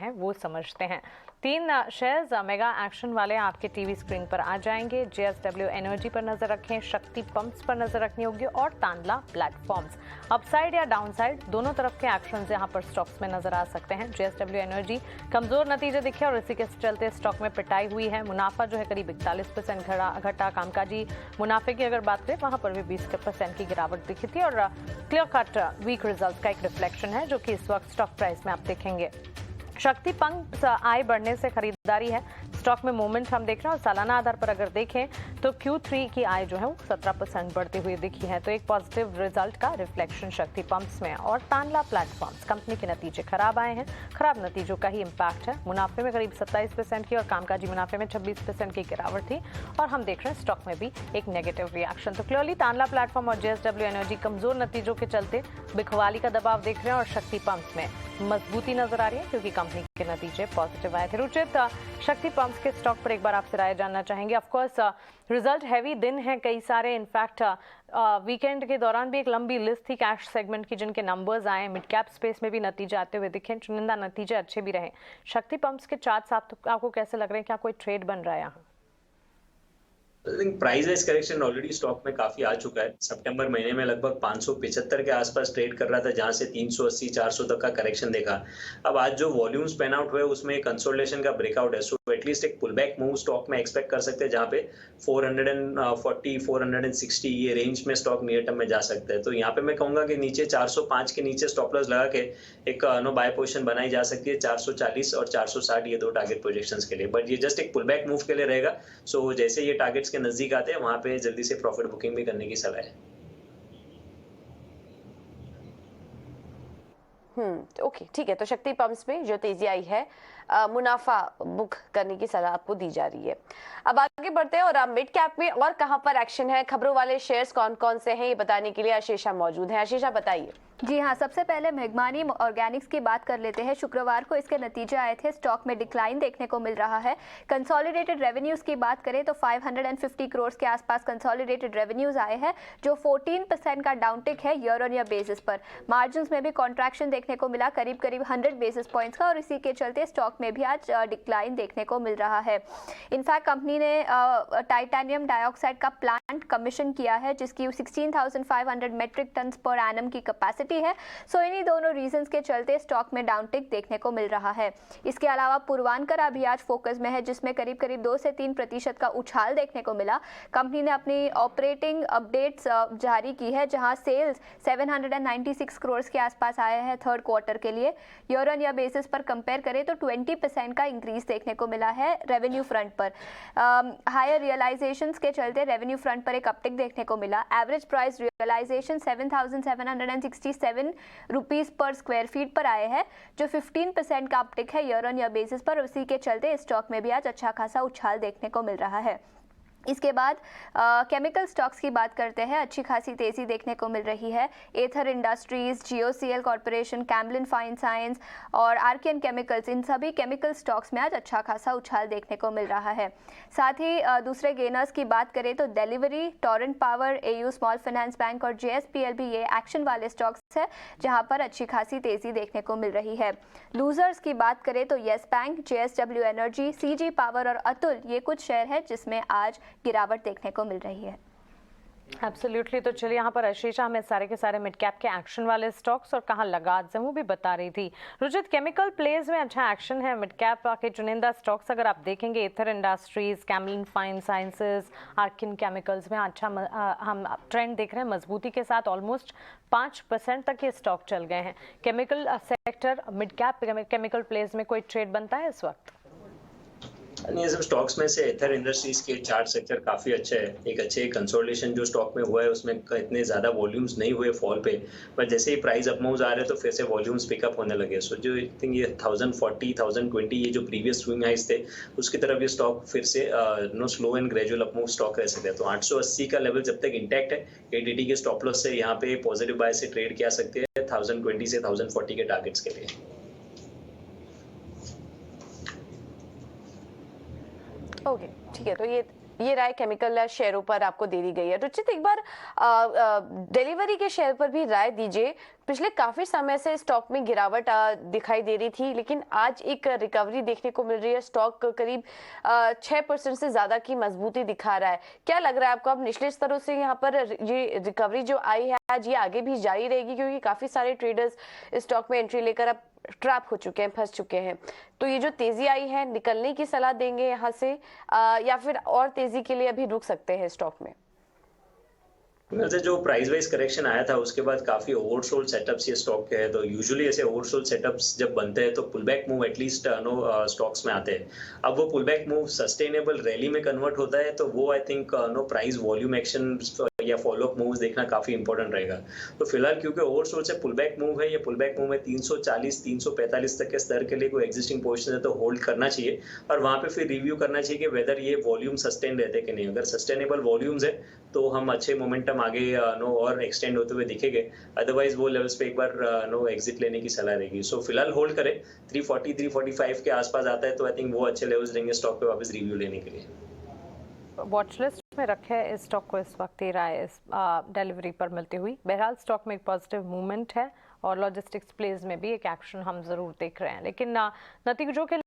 है वो समझते हैं। 3 शेयर्स मेगा एक्शन वाले आपके टीवी स्क्रीन पर आ जाएंगे। JSW एनर्जी पर नजर रखें, शक्ति पंप्स पर नजर रखनी होगी और तांडला प्लेटफॉर्म्स। अपसाइड या डाउनसाइड दोनों तरफ के एक्शंस यहां पर स्टॉक्स में नजर आ सकते हैं। JSW एनर्जी कमजोर नतीजे दिखे और इसी के चलते स्टॉक में पिटाई हुई है। मुनाफा जो है करीब 41% घटा। कामकाजी मुनाफे की अगर बात करें वहां पर भी 20% की गिरावट दिखी थी और क्लियर कट वीक रिजल्ट का एक रिफ्लेक्शन है जो कि इस वक्त स्टॉक प्राइस में आप देखेंगे। शक्ति पंप्स आय बढ़ने से खरीदारी है। स्टॉक में मूवमेंट हम देख रहे हैं और सालाना आधार पर अगर देखें तो Q3 की आय जो है वो 17% बढ़ती हुई दिखी है। तो एक पॉजिटिव रिजल्ट का रिफ्लेक्शन शक्ति पंप्स में। और तांडला प्लेटफॉर्म्स कंपनी के नतीजे खराब आए हैं, खराब नतीजों का ही इम्पैक्ट है। मुनाफे में करीब 27% की और कामकाजी मुनाफे में 26% की गिरावट थी और हम देख रहे हैं स्टॉक में भी एक नेगेटिव रिएक्शन। तो क्लियरली तांडला प्लेटफॉर्म और JSW एनर्जी कमजोर नतीजों के चलते बिकवाली का दबाव देख रहे हैं और शक्ति पंप्स में मजबूती नजर आ रही है क्योंकि कंपनी के नतीजे पॉजिटिव आए थे। रुचित, शक्ति पंप्स के स्टॉक पर एक बार आपसे राय जानना चाहेंगे। ऑफ कोर्स रिजल्ट हैवी दिन है कई सारे, इनफैक्ट वीकेंड के दौरान भी एक लंबी लिस्ट थी कैश सेगमेंट की जिनके नंबर्स आए। मिड कैप स्पेस में भी नतीजे आते हुए दिखे, चुनिंदा नतीजे अच्छे भी रहे। शक्ति पंप्स के चार्ट्स आपको कैसे लग रहे हैं? क्या कोई ट्रेड बन रहा है यहाँ? I think price wise correction already stock में काफी आ चुका है। सितंबर महीने में लगभग 575 के आसपास ट्रेड कर रहा था, जहां से 380 400 तक का करेक्शन देखा। अब आज जो वॉल्यूम्स पैन आउट हुए उसमें कंसोलिडेशन का ब्रेकआउट है, सो एटलीस्ट एक पुलबैक मूव स्टॉक में एक्सपेक्ट कर सकते हैं, जहां पे 440 460 ये रेंज में स्टॉक नियर टर्म में जा सकता है। तो यहाँ पे मैं कहूंगा कि नीचे 405 के नीचे स्टॉप लॉस लगा के एक बाय पोजीशन बनाई जा सकती है 440 और 460 ये दो टारगेट प्रोजेक्शंस के लिए। बट ये जस्ट एक पुलबैक मूव के लिए रहेगा, सो जैसे ये टारगेट्स के नजदीक आते हैं वहां पे जल्दी से प्रॉफिट बुकिंग भी करने की सलाह है। ओके, ठीक है। तो शक्ति पंप्स में जो तेजी आई है, मुनाफा बुक करने की सलाह आपको दी जा रही है। अब आगे बढ़ते हैं और मिड कैप में और कहां पर एक्शन है, खबरों वाले शेयर्स कौन कौन से हैं, ये बताने के लिए आशीषा मौजूद है। आशीषा, बताइए। जी हाँ, सबसे पहले मेघमानी ऑर्गेनिक्स की बात कर लेते हैं। शुक्रवार को इसके नतीजे आए थे, स्टॉक में डिक्लाइन देखने को मिल रहा है। कंसोलिडेटेड रेवेन्यूज की बात करें तो 550 करोड़ के आसपास कंसोलिडेटेड रेवेन्यूज आए हैं, जो 14% का डाउनटिक है ईयर ऑन ईयर बेसिस पर। मार्जिन्स में भी कॉन्ट्रैक्शन देखने को मिला करीब 100 बेसिस पॉइंट्स का, और इसी के चलते स्टॉक में भी आज डिक्लाइन देखने को मिल रहा है। इनफैक्ट कंपनी ने टाइटेनियम डाइऑक्साइड का प्लांट कमीशन किया है, जिसकी 16,500 मेट्रिक टन पर एनम की कैपेसिटी है। सो इन्हीं दोनों रीजंस के चलते स्टॉक में डाउनटिक देखने को मिल रहा है। इसके अलावा पूर्वांकरा भी आज फोकस में है, जिसमें करीब 2 से 3% का उछाल देखने को मिला। कंपनी ने अपनी ऑपरेटिंग अपडेट्स जारी की है, जहां सेल्स 796 करोड़ के आसपास आए हैं थर्ड क्वार्टर के लिए। ईयर ऑन ईयर बेसिस पर कंपेयर करें तो 20% का इंक्रीज देखने को मिला है रेवेन्यू फ्रंट पर। हायर रियलाइजेशंस के चलते रेवेन्यू फ्रंट पर एक अपटिक देखने को मिला। एवरेज प्राइस रियलाइजेशन 7,767 रुपीस पर स्क्वायर फीट पर आए हैं, जो 15% का अपटिक है ईयर ऑन ईयर बेसिस पर। उसी के चलते स्टॉक में भी आज अच्छा खासा उछाल देखने को मिल रहा है। इसके बाद केमिकल स्टॉक्स की बात करते हैं। अच्छी खासी तेजी देखने को मिल रही है। Aether industries, GOCL corporation, Camlin fine science और आर्कियन केमिकल्स, इन सभी केमिकल स्टॉक्स में आज अच्छा खासा उछाल देखने को मिल रहा है। साथ ही दूसरे गेनर्स की बात करें तो delivery, Torrent power, AU small finance bank और JSPL भी ये एक्शन वाले स्टॉक्स है, जहां पर अच्छी खासी तेजी देखने को मिल रही है। लूजर्स की बात करें तो yes bank, JSW energy, CG power और अतुल, ये कुछ शेयर है जिसमें आज गिरावट देखने को मिल रही है। एब्सोल्युटली। तो चलिए यहाँ पर आशीषा हमें सारे के सारे मिड कैप के एक्शन वाले स्टॉक्स और कहाँ लगात है वो भी बता रही थी। रुचित, केमिकल प्लेज में अच्छा एक्शन है, मिड कैप के चुनिंदा स्टॉक्स अगर आप देखेंगे, Aether industries, Camlin fine sciences, Archean chemicals में अच्छा हम ट्रेंड देख रहे हैं मजबूती के साथ। ऑलमोस्ट 5% तक ये स्टॉक चल गए हैं। Chemical sector mid cap chemical plays में कोई ट्रेड बनता है इस वक्त? ये सब स्टॉक्स में से एथर इंडस्ट्रीज के चार्ट सेक्टर काफी अच्छा है। एक अच्छे कंसोलिडेशन जो स्टॉक में हुआ है उसमें इतने ज्यादा वॉल्यूम्स नहीं हुए फॉल पे, पर जैसे ही प्राइस अप मूव्स आ रहे हैं तो फिर से वॉल्यूम्स पिकअप होने लगे। सो जो आई थिंक ये 1040 1020 ये जो प्रीवियस स्विंग हाइस थे उसकी तरफ ये स्टॉक फिर से slow and gradual up move stock रह सकते हैं। तो 880 का लेवल जब तक इंटैक्ट है, ADT के स्टॉप लॉस से यहाँ पे पॉजिटिव बाय से ट्रेड किया सकते हैं 1020 से 1040 के टारगेट्स के लिए। ओके, ठीक है। तो ये ये राय केमिकल शेयरों पर आपको दे दी गई है। रुचित, एक बार डिलीवरी के शेयर पर भी राय दीजिए। पिछले काफी समय से स्टॉक में गिरावट दिखाई दे रही थी, लेकिन आज एक रिकवरी देखने को मिल रही है। स्टॉक करीब 6% से ज्यादा की मजबूती दिखा रहा है। क्या लग रहा है आपको, अब निचले स्तरों से यहाँ पर ये रिकवरी जो आई है आज, ये आगे भी जारी रहेगी? क्योंकि काफी सारे ट्रेडर्स स्टॉक में एंट्री लेकर अब ट्रैप हो चुके हैं, फंस चुके हैं। तो ये जो तेजी आई है, निकलने की सलाह देंगे यहाँ से या फिर और तेजी के लिए अभी रुक सकते हैं स्टॉक में? वैसे जो प्राइस वाइज करेक्शन आया था उसके बाद काफी ओवरसोल्ड सेटअप्स ये स्टॉक के हैं, तो यूजुअली ऐसे ओवरसोल्ड सेटअप्स जब बनते हैं तो पुलबैक मूव एटलीस्ट स्टॉक्स में आते हैं। अब वो पुलबैक मूव सस्टेनेबल रैली में कन्वर्ट होता है तो वो I think price volume action या फॉलोअप मूव्स देखना काफी इंपॉर्टेंट रहेगा। तो फिलहाल क्योंकि ओवरसोल्ड से पुलबैक मूव है, ये पुलबैक मूव में 340 345 तक के स्तर के लिए कोई एग्जिस्टिंग पोजीशन है तो होल्ड करना चाहिए और वहां पे फिर रिव्यू करना चाहिए कि वेदर ये वॉल्यूम सस्टेन रहते हैं कि नहीं। अगर सस्टेनेबल वॉल्यूम्स है तो हम अच्छे मोमेंटम आगे और एक्सटेंड होते हुए दिखेंगे, अदरवाइज वो लेवल्स पे एक बार एग्जिट लेने की सलाह रहेगी। सो फिलहाल होल्ड करें। 340 345 के आसपास आता है तो आई थिंक वो अच्छे लेवल्स रहेंगे स्टॉक पे वापस रिव्यू लेने के लिए। वॉच लिस्ट में रखे इस स्टॉक को इस वक्त ही राय इस डिलीवरी पर मिलती हुई। बहरहाल स्टॉक में एक पॉजिटिव मूवमेंट है और लॉजिस्टिक्स प्लेज में भी एक एक्शन हम जरूर देख रहे हैं, लेकिन नतीजों के